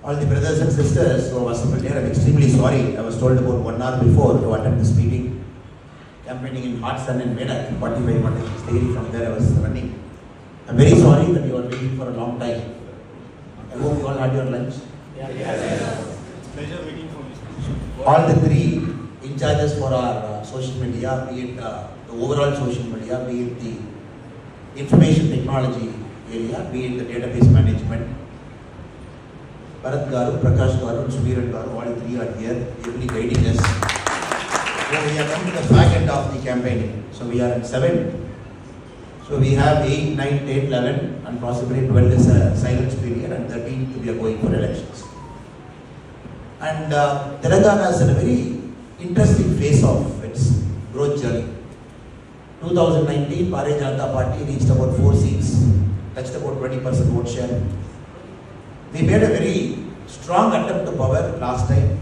All the brothers and sisters who are assembled here, I'm extremely sorry. I was told about 1 hour before to attend this meeting. Campaigning in hot sun and Medak, 45 degree from there I was running. I'm very sorry that you are waiting for a long time. I hope you all had your lunch. Yes. Pleasure waiting for you. All the three in charges for our social media, be it the overall social media, be it the information technology area, be it the database management. Bharat Garu, Prakash Garu, and Sumiran Garu, all three are here, ably guiding us. So we are come to the fag end of the campaigning. So we are at 7. So we have 8, 9, 10, 11, and possibly 12 is a silence period, and 13 we are going for elections. And Telangana is in a very interesting phase of its growth journey. 2019, Bharatiya Janata Party reached about 4 seats, touched about 20% vote share. We made a very strong attempt to power last time,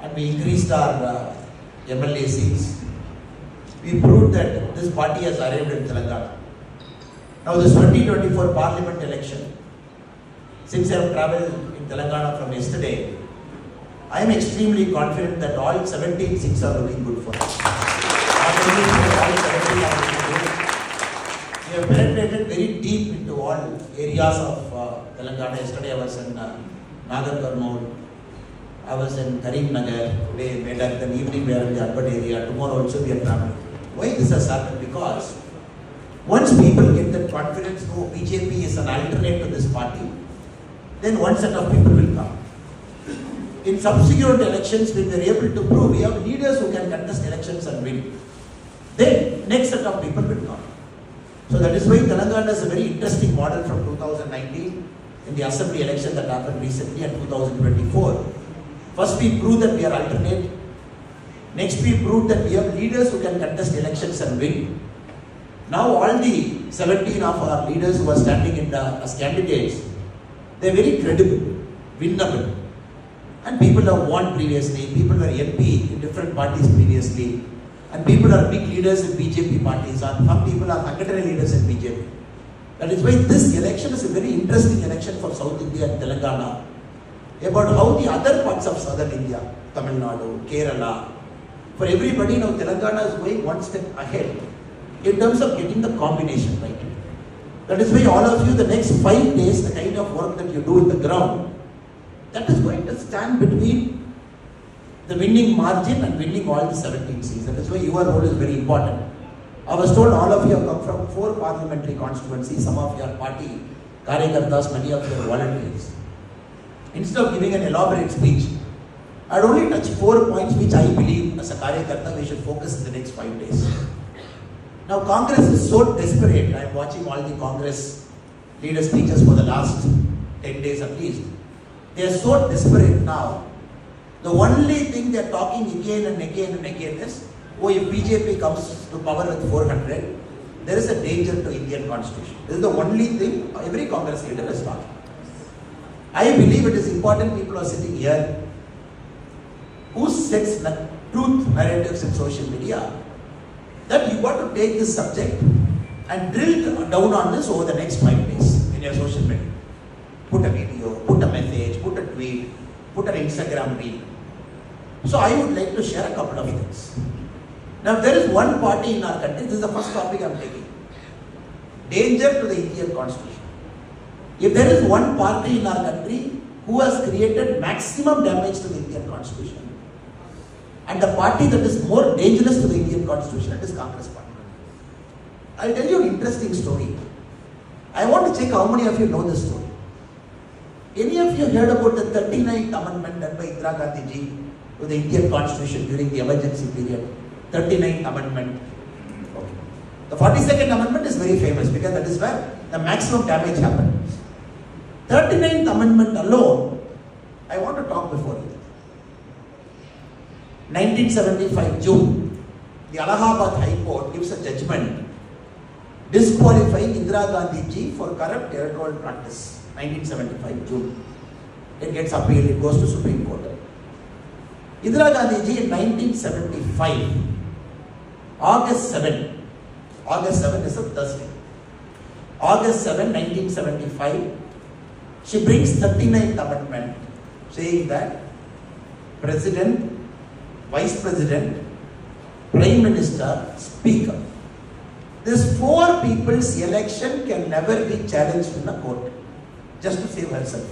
and we increased our MLA seats. We proved that this party has arrived in Telangana. Now this 2024 Parliament election, since I have travelled in Telangana from yesterday, I am extremely confident that all 17 seats are looking good for us. All 17 are looking good. We have penetrated very deep into all areas of Telangana. Yesterday I was in Nagarkarnool, I was in Karimnagar, today Medak, then evening we are in the urban area, tomorrow also we are traveling. Why this has happened? Because once people get that confidence, no, BJP is an alternate to this party, then one set of people will come. In subsequent elections, when we are able to prove we have leaders who can contest elections and win, then next set of people will come. So that is why Telangana is a very interesting model from 2019 in the assembly election that happened recently and 2024. First we proved that we are alternate. Next we proved that we have leaders who can contest elections and win. Now all the 17 of our leaders who are standing as candidates, they are very credible, winnable. And people have won previously, people were MP in different parties previously. And people are big leaders in BJP parties, and some people are secretary leaders in BJP. That is why this election is a very interesting election for South India and Telangana. About how the other parts of Southern India, Tamil Nadu, Kerala, for everybody now Telangana is going one step ahead in terms of getting the combination right. That is why all of you, the next 5 days, the kind of work that you do in the ground, that is going to stand between the winning margin and winning all the 17 seats. That is why your role is very important. I was told all of you have come from 4 parliamentary constituencies, some of your party, Karyakartas, many of your volunteers. Instead of giving an elaborate speech, I would only touch 4 points which I believe as a Karyakarta we should focus in the next 5 days. Now Congress is so desperate. I am watching all the Congress leader speeches for the last 10 days at least. They are so desperate now. The only thing they are talking again and again and again is, oh, if BJP comes to power with 400, there is a danger to Indian constitution. This is the only thing every Congress leader is talking. I believe it is important people are sitting here who sets truth narratives in social media, that you got to take this subject and drill down on this over the next 5 days in your social media. Put a video, put a message, put a tweet, put an Instagram reel. So I would like to share a couple of things. Now there is one party in our country, this is the first topic I am taking. Danger to the Indian constitution. If there is one party in our country who has created maximum damage to the Indian constitution, and the party that is more dangerous to the Indian constitution, it is Congress party. I will tell you an interesting story. I want to check how many of you know this story. Any of you heard about the 39th amendment done by Indira Gandhi ji to the Indian constitution during the emergency period? 39th amendment. Okay. The 42nd amendment is very famous because that is where the maximum damage happened. 39th amendment alone, I want to talk before you. 1975 June, the Allahabad High Court gives a judgment disqualifying Indira Gandhi ji for corrupt electoral practice. 1975 June. It gets appealed, it goes to Supreme Court. Indira Gandhi ji in 1975, August 7 is a Thursday. August 7, 1975, She brings 39th amendment saying that President, Vice President, Prime Minister, Speaker. This 4 people's election can never be challenged in a court, just to save herself.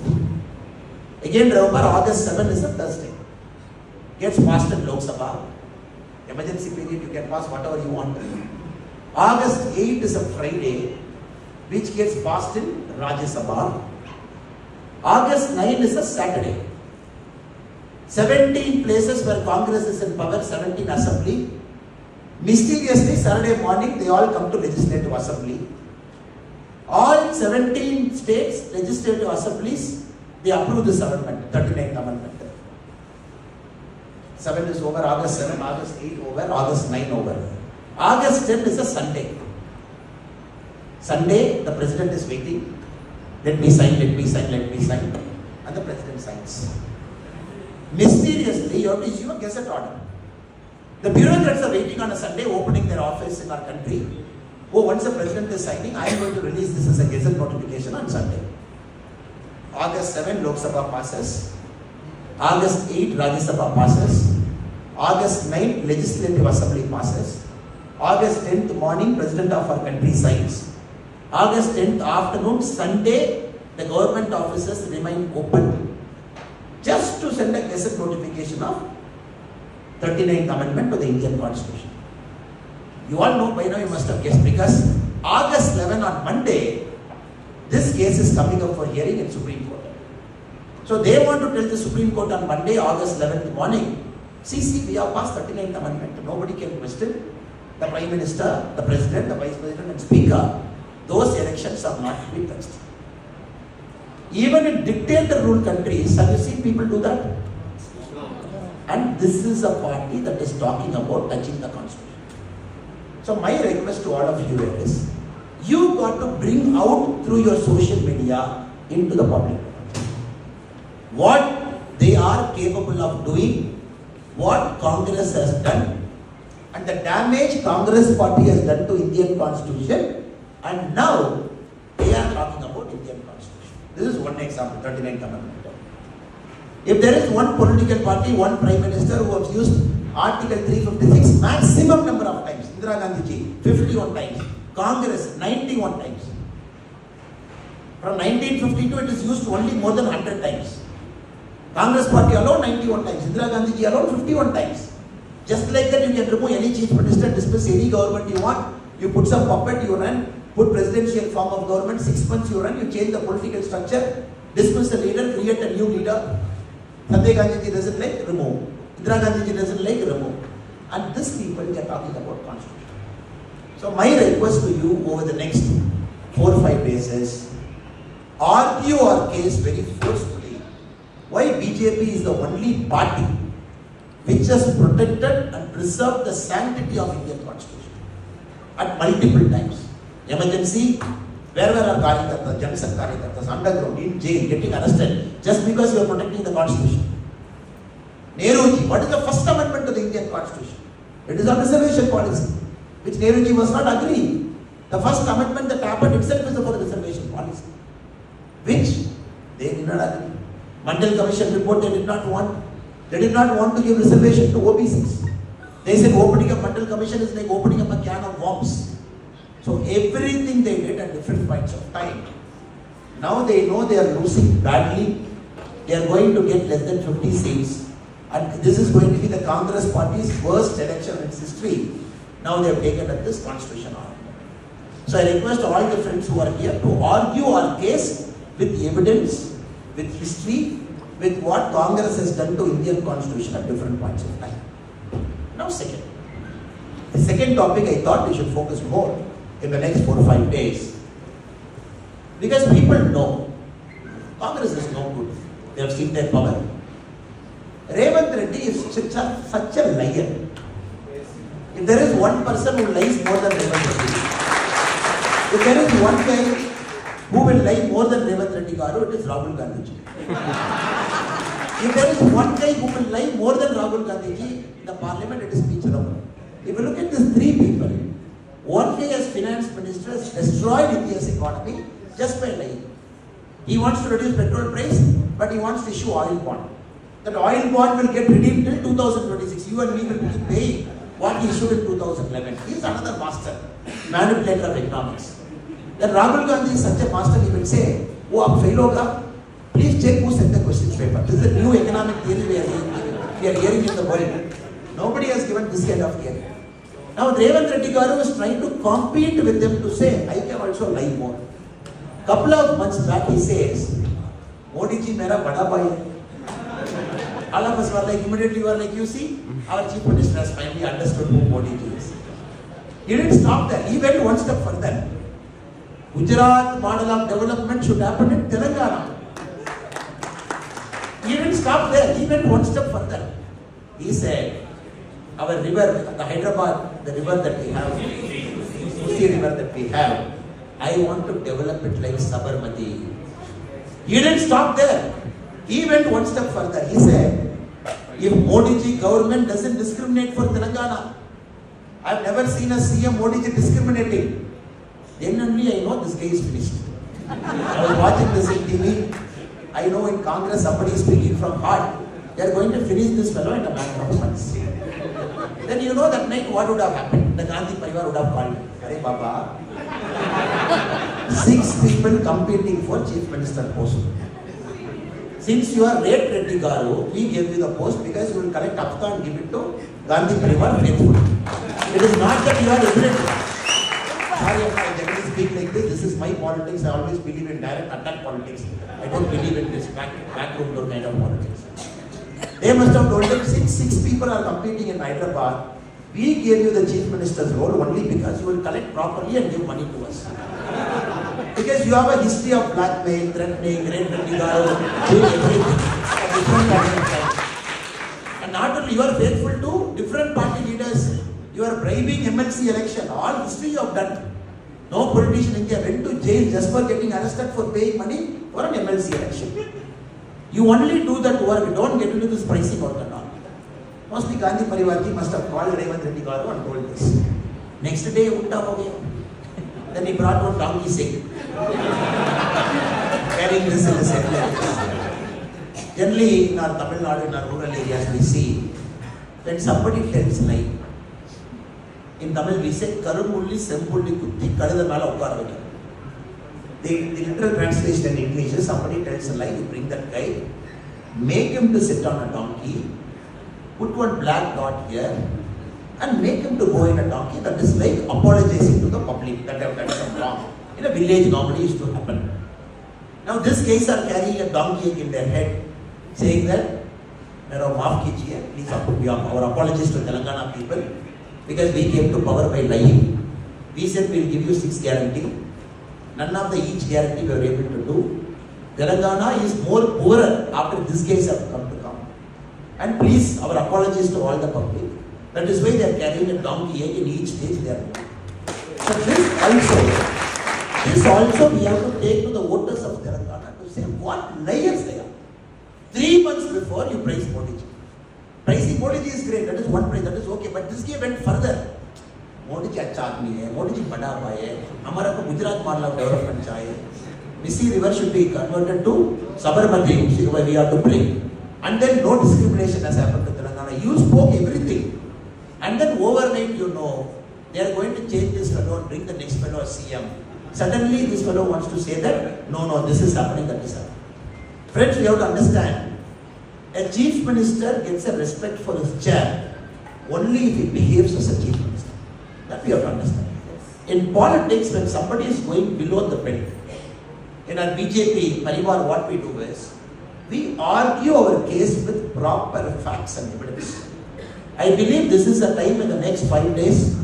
Again, remember, August 7 is a Thursday. Gets passed in Lok Sabha. Emergency period, you can pass whatever you want. August 8 is a Friday, which gets passed in Rajya Sabha. August 9 is a Saturday. 17 places where Congress is in power, 17 assembly. Mysteriously, Saturday morning, they all come to Legislative Assembly. All 17 states, Legislative Assemblies, they approve this amendment, 39th amendment. 7 is over, August 7, August 8 over, August 9 over. August 10 is a Sunday. Sunday, the president is waiting. Let me sign, let me sign, let me sign. And the president signs. Mysteriously, you have to issue a gazette order. The bureaucrats are waiting on a Sunday, opening their office in our country. Oh, once the president is signing, I am going to release this as a gazette notification on Sunday. August 7, Lok Sabha passes. August 8, Rajya Sabha passes. August 9, Legislative Assembly passes. August 10th morning, President of our country signs. August 10th afternoon, Sunday, the government offices remain open just to send a gazette notification of 39th Amendment to the Indian Constitution. You all know by now, you must have guessed, because August 11 on Monday, this case is coming up for hearing in Supreme Court. So they want to tell the Supreme Court on Monday, August 11th morning, see, we have passed 39th Amendment. Nobody can question the Prime Minister, the President, the Vice President and Speaker. Those elections are not to be touched. Even in dictator ruled countries, have you seen people do that? And this is a party that is talking about touching the Constitution. So my request to all of you is, you got to bring out through your social media into the public what they are capable of doing, what Congress has done, and the damage Congress party has done to Indian Constitution, and now they are talking about Indian Constitution. This is one example, 39th Amendment. If there is one political party, one Prime Minister who has used Article 356 maximum number of times, Indira Gandhi ji 51 times, Congress 91 times. From 1952 it is used only more than 100 times. Congress party alone 91 times, Indira Gandhi ji alone 51 times. Just like that, you can remove any chief minister, dismiss any government you want, you put some puppet, you run, put presidential form of government, 6 months you run, you change the political structure, dismiss the leader, create a new leader. Sanjay Gandhi ji doesn't like, remove. Indira Gandhi ji doesn't like, remove. And these people, they are talking about Constitution. So my request to you over the next 4 or 5 days is, argue our case very forcefully. Why BJP is the only party which has protected and preserved the sanctity of Indian Constitution at multiple times. Emergency, where were our Karyakartas, Jansan Karyakartas, underground, in jail, getting arrested, just because you are protecting the Constitution. Nehruji, what is the first amendment to the Indian Constitution? It is on reservation policy, which Nehruji was not agreeing. The first amendment that happened itself is about reservation policy, which they did not agree. Mandal Commission report they did not want. They did not want to give reservation to OBCs. They said opening a Mandal Commission is like opening up a can of worms. So everything they did at different points of time. Now they know they are losing badly. They are going to get less than 50 seats. And this is going to be the Congress party's worst election in its history. Now they have taken up this constitution on. So I request all the friends who are here to argue our case with evidence, with history, with what Congress has done to Indian Constitution at different points of time. Now second. The second topic I thought we should focus more in the next 4 or 5 days. Because people know Congress is no good. They have seen their power. Revanth Reddy is such a liar. If there is one person who lies more than Revanth Reddy, if there is one guy who will lie more than Revanth Reddy Garu, it is Rahul Gandhi ji. If there is one guy who will lie more than Rahul Gandhi ji in the parliament, it is P. Chidambaram. If you look at these 3 people, one guy as finance minister has destroyed India's economy just by lying. He wants to reduce petrol price, but he wants to issue oil bond. That oil bond will get redeemed till 2026. You and me will be paying what he issued in 2011. He is another master, manipulator of economics. Then Rahul Gandhi is such a master, he will say, "Oh, aap fail hoga. Please check who sent the question paper." This is the new economic theory we are hearing in the world. Nobody has given this kind of theory. Now Revant Reddy Garu is trying to compete with them to say, I can also lie more. Couple of months back he says, Modi ji mera bada bhai hai. All of us were like, immediately were like, you see, our chief minister has finally understood who Modi ji is. He didn't stop there. He went one step further. Gujarat model of development should happen in Telangana. He didn't stop there. He went one step further. He said, our river, the Hyderabad, the river that we have, Musi river that we have, I want to develop it like Sabarmati. He didn't stop there. He went one step further. He said, if Modi ji government doesn't discriminate for Telangana, I've never seen a CM Modi ji discriminating. Then only I know this guy is finished. I was watching this in TV. I know in Congress somebody is speaking from heart. They are going to finish this fellow in a matter of months. Then you know that night what would have happened? The Gandhi Parivar would have called. Arey Baba, 6 people competing for chief minister post. Since you are late Reddy Garu, we gave you the post because you will collect Apta and give it to Gandhi Parivar faithful. It is not that you are ignorant. Sorry if I generally speak like this. This is my politics. I always believe in direct attack politics. I don't believe in this backroom door kind of politics. They must have told him, since 6 people are competing in Hyderabad, we gave you the chief minister's role only because you will collect properly and give money to us. Because you have a history of blackmail, threatening, Reddy Garu, doing everything at different points of time. And not only you are faithful to different party leaders, you are bribing MLC election. All history you have done. No politician in India went to jail just for getting arrested for paying money for an MLC election. You only do that work, don't get into this pricing out and all. Mostly Gandhi Parivarji must have called Revant Reddy Garu and told this. Next day, Utta ho gaya. Then he brought one donkey sick. Carrying this in his head. Generally, in our Tamil Nadu, in our rural areas, we see when somebody tells lie. In Tamil, we say, Karumulli Sempulli Kutti Kadada Mala Ukkarvaki. The literal translation in English is somebody tells a lie, you bring that guy, make him to sit on a donkey, put one black dot here, and make him to go in a donkey. That is like apologizing to the public that have done some wrong. In a village, normally used to happen. Now, these guys are carrying a donkey in their head, saying that, maaf kijiye, please, our apologies to Telangana people, because we came to power by lying. We said we will give you 6 guarantee. None of the each guarantee we were able to do. Telangana is more poorer after this case have come to come. And please, our apologies to all the public. That is why they are carrying a donkey in each stage they are doing. So this also we have to take to the voters of Telangana to say what liars they are. 3 months before you praise Modi ji. Praising Modi ji is great, that is one praise, that is okay. But this guy went further. Modi ji अच्छा आदमी है, Modi ji बड़ा भाई है, हमारा को Gujarat model of development चाहिए. Missy river should be converted to Sabarmati, we have to pray. And then no discrimination has happened to Telangana. You spoke everything. And then overnight, you know, they are going to change this fellow and bring the next fellow as CM. Suddenly, this fellow wants to say that, no, this is happening, that is happening. Friends, we have to understand, a chief minister gets a respect for his chair only if he behaves as a chief minister. That we have to understand. In politics, when somebody is going below the belt, in our BJP, Parivar, what we do is, we argue our case with proper facts and evidence. I believe this is the time in the next 5 days,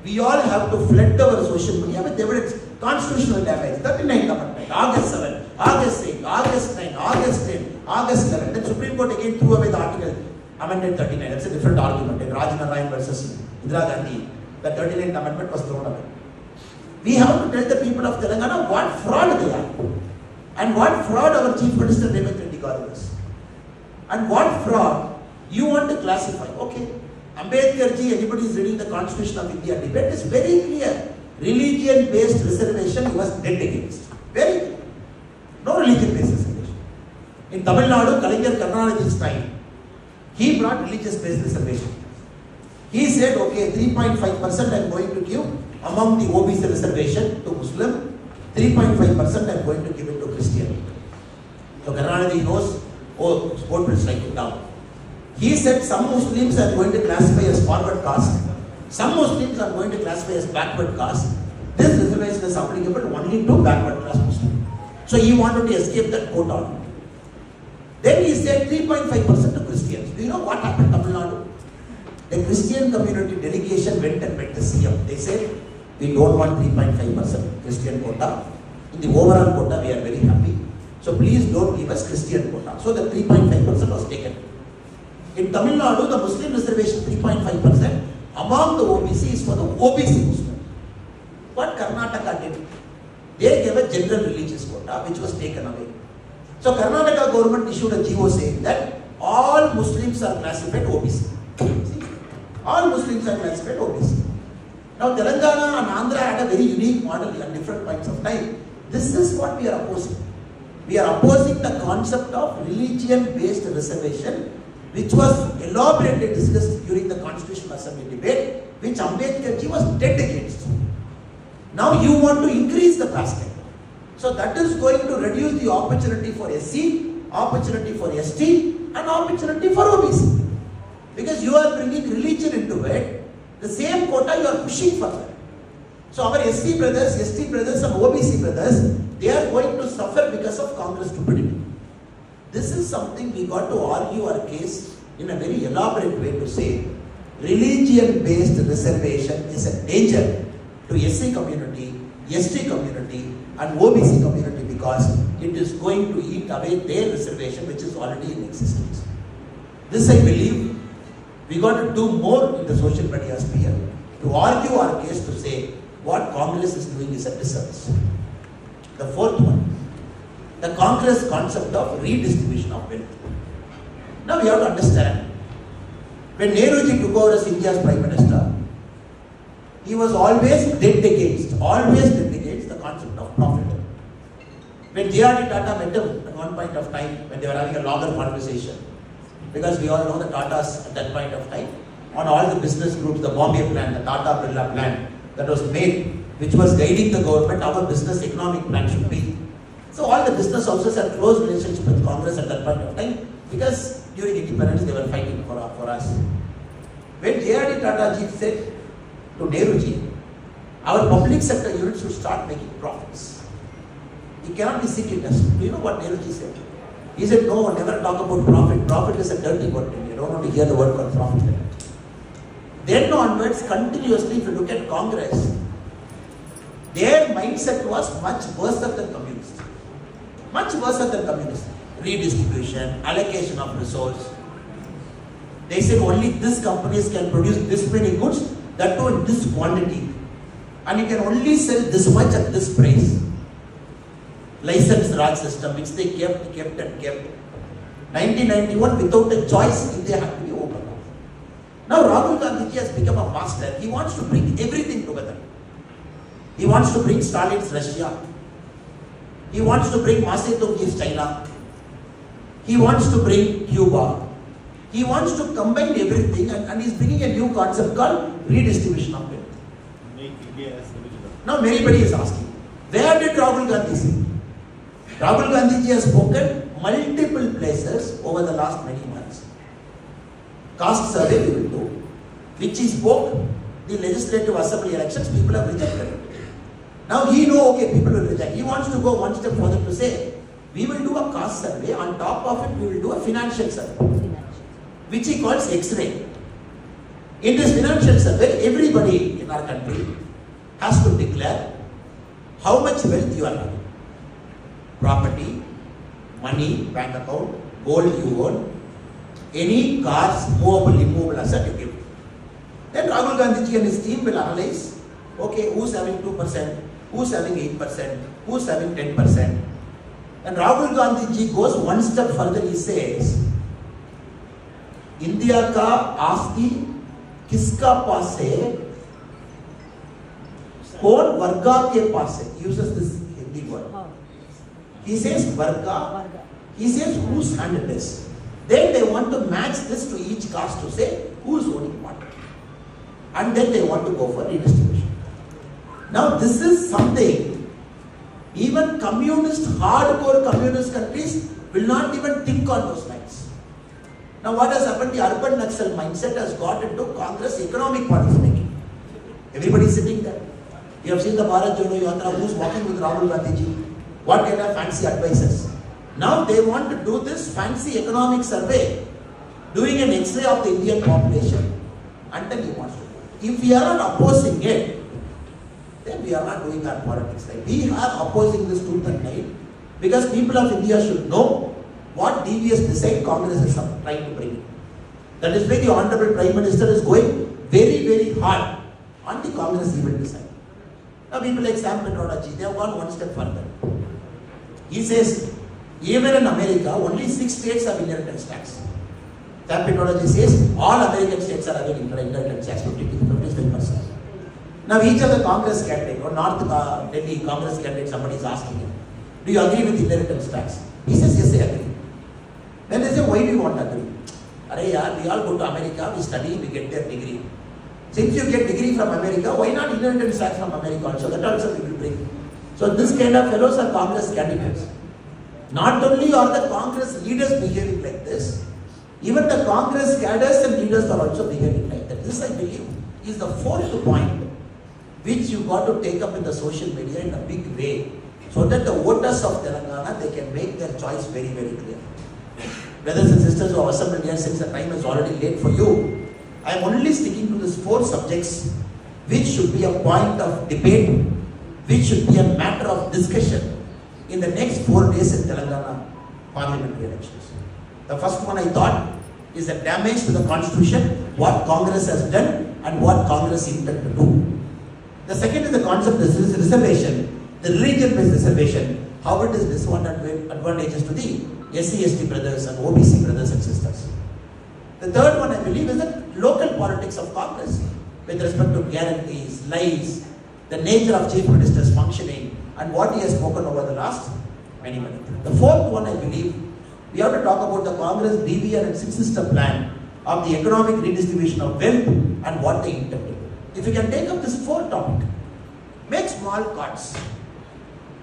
we all have to flood our social media with evidence. Constitutional damage, 39th Amendment, August 7, August 8, August 9, August 10, August 11. Then Supreme Court again threw away the article, Amendment 39. That's a different argument. In Raj Narayan versus Indira Gandhi, the 39th Amendment was thrown away. We have to tell the people of Telangana what fraud they are. And what fraud our Chief Minister Revant Reddy Garu is. And what fraud you want to classify. Okay, Ambedkar ji, anybody is reading the Constitution of India debate, is very clear. Religion-based reservation he was dead against. Very clear. No religion-based reservation. In Tamil Nadu, Kalaignar Karunanidhi's time, he brought religious-based reservation. He said, okay, 3.5% I am going to give among the OBC reservation to Muslim, 3.5% I am going to give it to Christian. So Karunanidhi knows, oh, vote will strike it down. He said some Muslims are going to classify as forward caste, some Muslims are going to classify as backward caste. This reservation is applicable only to backward class Muslims. So he wanted to escape that quota. Then he said 3.5% to Christians. Do you know what happened in Tamil Nadu? The Christian community delegation went and met the CM. They said, we don't want 3.5% Christian quota. In the overall quota, we are very happy. So please don't give us Christian quota. So the 3.5% was taken. In Tamil Nadu, the Muslim reservation 3.5% among the OBC is for the OBC Muslim. What Karnataka did? They gave a general religious quota which was taken away. So Karnataka government issued a GO saying that all Muslims are classified OBC. See? All Muslims are classified OBC. Now Telangana and Andhra had a very unique model at different points of time. This is what we are opposing. We are opposing the concept of religion-based reservation, which was elaborately discussed during the Constitutional Assembly debate, which Ambedkar ji was dead against. Now you want to increase the basket. So that is going to reduce the opportunity for SC, opportunity for ST, and opportunity for OBC. Because you are bringing religion into it, the same quota you are pushing further. So our SC brothers, ST brothers, and OBC brothers, they are going to suffer because of Congress stupidity. This is something we got to argue our case in a very elaborate way to say religion-based reservation is a danger to SC community, ST community, and OBC community because it is going to eat away their reservation which is already in existence. This I believe we got to do more in the social media sphere to argue our case to say what Congress is doing is a disservice. The fourth one, the Congress concept of redistribution of wealth. Now we have to understand, when Nehruji took over as India's Prime Minister, he was always dead against the concept of profit. When J.R.D. Tata met him at one point of time, when they were having a longer conversation, because we all know the Tatas at that point of time, on all the business groups, the Bombay plan, the Tata Birla plan that was made, which was guiding the government, our business economic plan should be. So all the business houses had close relationship with Congress at that point of time, because during independence they were fighting for us. When J.R.D. Tata ji said to Nehruji, our public sector units should start making profits. It cannot be sick industry. Do you know what Nehruji said? He said, no, never talk about profit. Profit is a dirty word. You don't want to hear the word called profit. Then onwards, continuously, if you look at Congress, their mindset was much worse than communist. Much worse than communist. Redistribution, allocation of resource. They said only these companies can produce this many goods, that too in this quantity. And you can only sell this much at this price. License Raj system, which they kept. 1991, without a choice, India had to be open. Now Rahul Gandhi has become a master. He wants to bring everything together. He wants to bring Stalin's Russia. He wants to bring Mao Zedong's China. He wants to bring Cuba. He wants to combine everything and he's bringing a new concept called redistribution of wealth. Make India as original. Now everybody is asking, where did Rahul Gandhi say? Rahul Gandhi ji has spoken multiple places over the last many months. Caste survey we will do, which he spoke, the legislative assembly elections, people have rejected it. Now he know, okay, people will reject. He wants to go one step further to say, we will do a caste survey, on top of it we will do a financial survey, which he calls X-ray. In this financial survey, everybody in our country has to declare how much wealth you are having. Property, money, bank account, gold you own, any cars, movable, immovable asset you give. Then Rahul Gandhi ji and his team will analyze, okay, who's having 2%, who's having 8%, who's having 10%. And Rahul Gandhi ji goes one step further, he says, India ka आस्ती किसका पास है, कौन वर्गा के पास है, uses this Hindi word. He says Varga. He says whose hand it is. Then they want to match this to each caste to say who is owning what. And then they want to go for redistribution. Now this is something even hardcore communist countries will not even think on those lines. Now what has happened? The urban Naxal mindset has got into Congress economic policy making. Everybody is sitting there. You have seen the Bharat Jodo Yatra, who is walking with Rahul Gandhi ji. What kind of fancy advices? Now they want to do this fancy economic survey, doing an X-ray of the Indian population, and then he wants to do it. If we are not opposing it, then we are not doing our politics right. We are opposing this tooth and nail because people of India should know what devious design Congress is trying to bring in. That is why the Honorable Prime Minister is going very, very hard on the Congress evil design. Now people like Sam Petrodachi, they have gone one step further. He says, even in America, only 6 states have inheritance tax. Sam Petrodachi says, all American states are having inheritance tax, 55%. Now each of the Congress candidate or North Delhi Congress candidate, somebody is asking him, do you agree with inheritance tax? He says, yes, I agree. Then they say, why do you want to agree? We all go to America, we study, we get their degree. Since you get degree from America, why not inheritance tax from America also? That also we will bring. So this kind of fellows are Congress candidates. Not only are the Congress leaders behaving like this, even the Congress cadres and leaders are also behaving like that. This, I believe, is the fourth point which you got to take up in the social media in a big way, so that the voters of Telangana, they can make their choice very, very clear. Brothers and sisters who have assembled here, since the time is already late for you, I am only sticking to these 4 subjects which should be a point of debate, which should be a matter of discussion in the next 4 days in Telangana parliamentary elections. The first one I thought is the damage to the constitution, what Congress has done and what Congress intends to do. The second is the concept of reservation, the religion-based reservation, how it is disadvantageous to the SC/ST brothers and OBC brothers and sisters. The third one I believe is the local politics of Congress with respect to guarantees, lies, the nature of Chief Minister's functioning and what he has spoken over the last many minutes. The fourth one I believe, we have to talk about the Congress DVR and six-system plan of the economic redistribution of wealth and what they intend to do. If you can take up this 4th topic, make small cuts,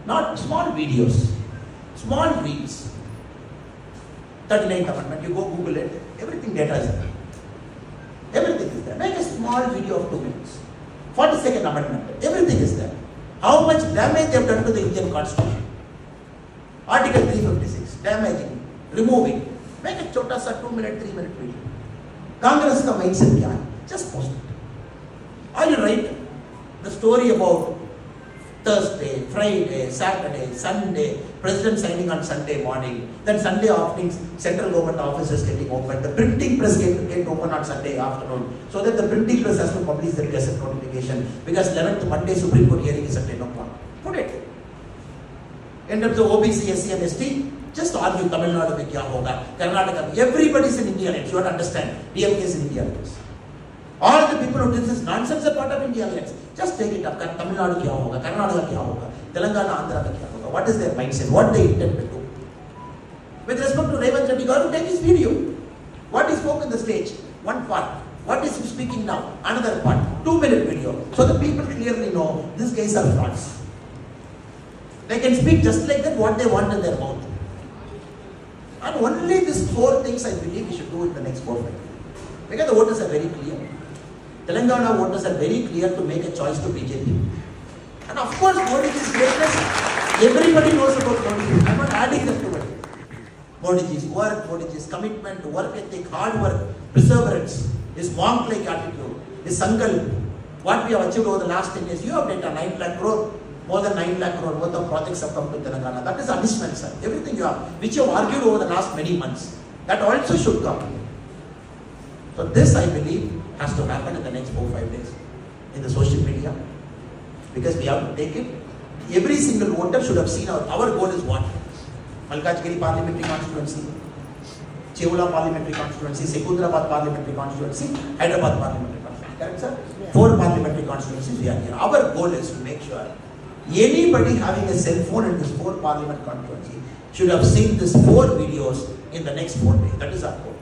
not small videos, small reels. 39th Amendment, you go Google it, everything data is there. Everything is there. Make a small video of 2 minutes. 42nd Amendment, everything is there. How much damage they have done to the Indian Constitution. Article 356, damaging, removing. Make a chota sa 2-minute, 3-minute video. Congress ka mindset kya hai? Just post it. Or you write the story about Thursday, Friday, Saturday, Sunday, President signing on Sunday morning, then Sunday afternoons, central government offices getting open, the printing press get open on Sunday afternoon, so that the printing press has to publish the Gazette notification, because 11th Monday Supreme Court hearing is at 10 o'clock. Put it. In terms of OBC, SC and ST, just argue Tamil Nadu mein kya hoga, Karnataka, everybody is in India, you have to understand, DMK is in India. All the people who do this nonsense are part of India Alliance. Just take it up. Tamil Nadu kya hoga, Karnataka kya hoga, Telangana, Andhra kya hoga. What is their mindset? What they intend to do? With respect to Revanth Reddy, got to take his video. What he spoke on the stage, one part. What is he speaking now? Another part. 2-minute video. So the people clearly know these guys are frauds. They can speak just like that what they want in their mouth. And only these 4 things I believe we should do in the next 4 days. Because the voters are very clear. Telangana voters are very clear to make a choice to BJP. And of course, Modi's greatness, everybody knows about Modi. I'm not adding them to it. Modi's work, Modi's commitment, work ethic, hard work, perseverance, his monk-like attitude, his sankalp, what we have achieved over the last 10 years. You have data, 9 lakh crore, more than 9 lakh crore worth of projects have come to Telangana. That is additional, sir. Everything you have, which you have argued over the last many months, that also should come. So this, I believe, has to happen in the next 4-5 days in the social media, because we have to take it. Every single voter should have seen our goal is what? Malkajgiri parliamentary constituency, Chevula parliamentary constituency, Secunderabad parliamentary constituency, Hyderabad parliamentary constituency. Correct, sir? Yeah. 4 parliamentary constituencies we are here. Our goal is to make sure Anybody having a cell phone in this 4 Parliament constituency should have seen these 4 videos in the next 4 days. That is our goal.